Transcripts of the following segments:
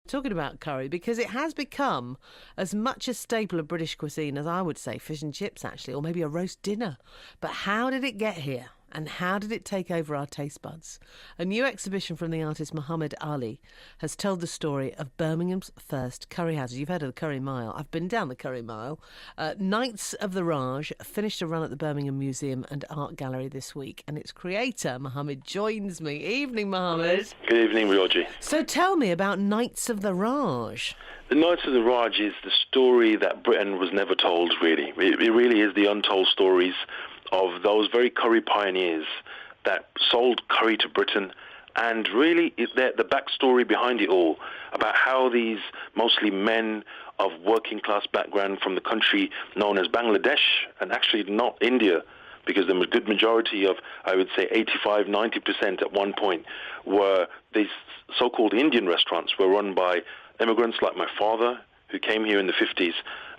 talking about curry, because it has become as much a staple of British cuisine as I would say fish and chips, actually, or maybe a roast dinner. But how did it get here? And how did it take over our taste buds? A new exhibition from the artist Muhammad Ali has told the story of Birmingham's first curry houses. You've heard of the Curry Mile. I've been down the Curry Mile. Knights of the Raj finished a run at the Birmingham Museum and Art Gallery this week, and its creator, Muhammad, joins me. Evening, Muhammad. Good evening, Georgey. So tell me about Knights of the Raj. The Knights of the Raj is the story that Britain was never told, really. It really is the untold stories of those very curry pioneers that sold curry to Britain, and really the backstory behind it all, about how these mostly men of working class background from the country known as Bangladesh, and actually not India, because the good majority of, I would say 85-90% at one point, were these so-called Indian restaurants were run by immigrants like my father, who came here in the 50s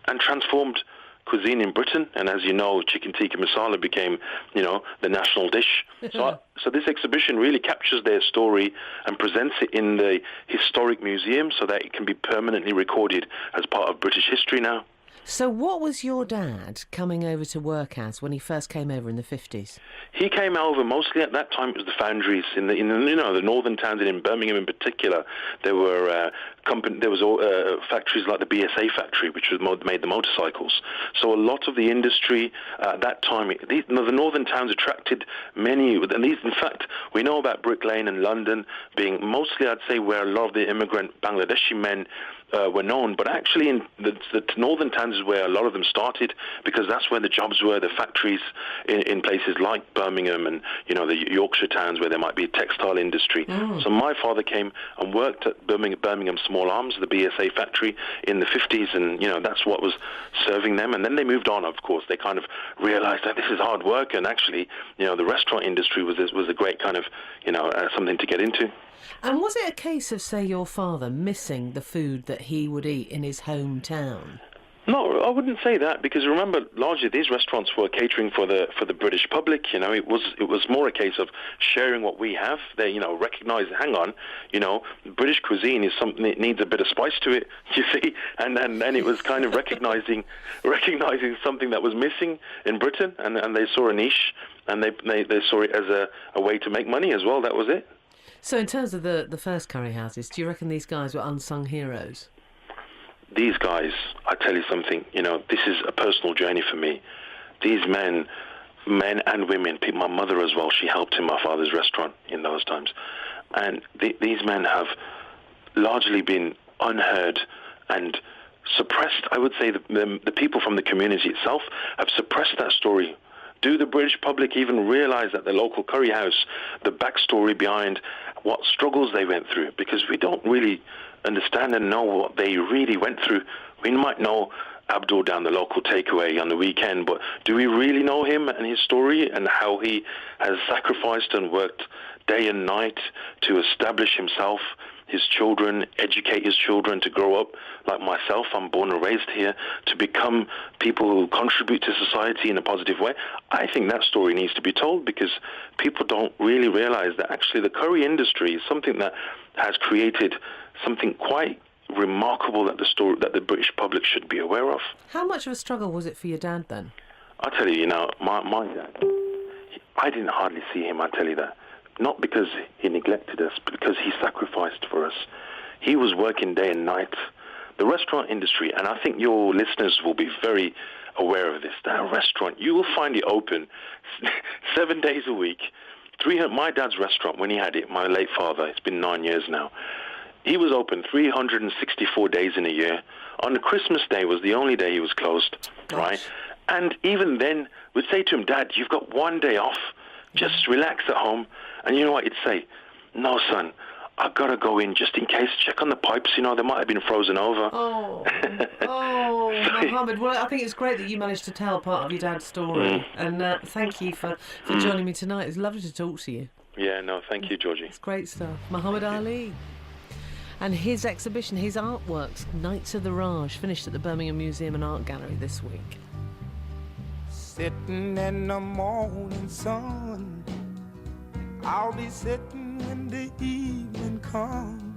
and transformed cuisine in Britain. And as you know, chicken tikka masala became, the national dish. So this exhibition really captures their story and presents it in the historic museum so that it can be permanently recorded as part of British history now. So what was your dad coming over to work as when he first came over in the 50s? He came over mostly at that time. It was the foundries in the northern towns, and in Birmingham in particular. There were factories like the BSA factory, which made the motorcycles. So a lot of the industry at that time, the northern towns attracted many. And these, in fact, we know about Brick Lane and London being mostly, I'd say, where a lot of the immigrant Bangladeshi men were known, but actually in the northern towns is where a lot of them started, because that's where the jobs were, the factories in places like Birmingham and, the Yorkshire towns where there might be a textile industry. So my father came and worked at Birmingham Small Arms, the BSA factory, in the 50s, and, that's what was serving them. And then they moved on, of course. They kind of realized that this is hard work, and actually, the restaurant industry was a great kind of, something to get into. And was it a case of, say, your father missing the food that he would eat in his hometown? No, I wouldn't say that, because remember, largely these restaurants were catering for the British public. It was more a case of sharing what we have. They, recognize, hang on, British cuisine is something that needs a bit of spice to it, you see, and it was kind of recognizing something that was missing in Britain, and they saw a niche, and they saw it as a way to make money as well. That was it. So in terms of the first curry houses, do you reckon these guys were unsung heroes? These guys, I tell you something, this is a personal journey for me. These men and women, my mother as well, she helped in my father's restaurant in those times. And these men have largely been unheard and suppressed. I would say the people from the community itself have suppressed that story. Do the British public even realize that the local curry house, the backstory behind what struggles they went through? Because we don't really understand and know what they really went through. We might know Abdul down the local takeaway on the weekend, but do we really know him and his story and how he has sacrificed and worked day and night to establish himself, his children, educate his children to grow up like myself? I'm born and raised here, to become people who contribute to society in a positive way. I think that story needs to be told, because people don't really realize that actually the curry industry is something that has created something quite remarkable that the British public should be aware of. How much of a struggle was it for your dad then? I tell you, my dad, I didn't hardly see him, I tell you that. Not because he neglected us, but because he sacrificed for us. He was working day and night. The restaurant industry, and I think your listeners will be very aware of this, that restaurant, you will find it open 7 days a week. My dad's restaurant, when he had it, my late father, it's been 9 years now, he was open 364 days in a year. On Christmas Day was the only day he was closed, right? And even then, we'd say to him, Dad, you've got one day off. Just relax at home. And you know what he'd say? No, son, I've got to go in just in case. Check on the pipes, they might have been frozen over. Oh, Mohammed, well, I think it's great that you managed to tell part of your dad's story. And thank you for joining me tonight. It's lovely to talk to you. Yeah, no, thank you, Georgie. It's great stuff. Muhammad Ali. And his exhibition, his artworks, Knights of the Raj, finished at the Birmingham Museum and Art Gallery this week. Sitting in the morning sun, I'll be sitting when the evening comes.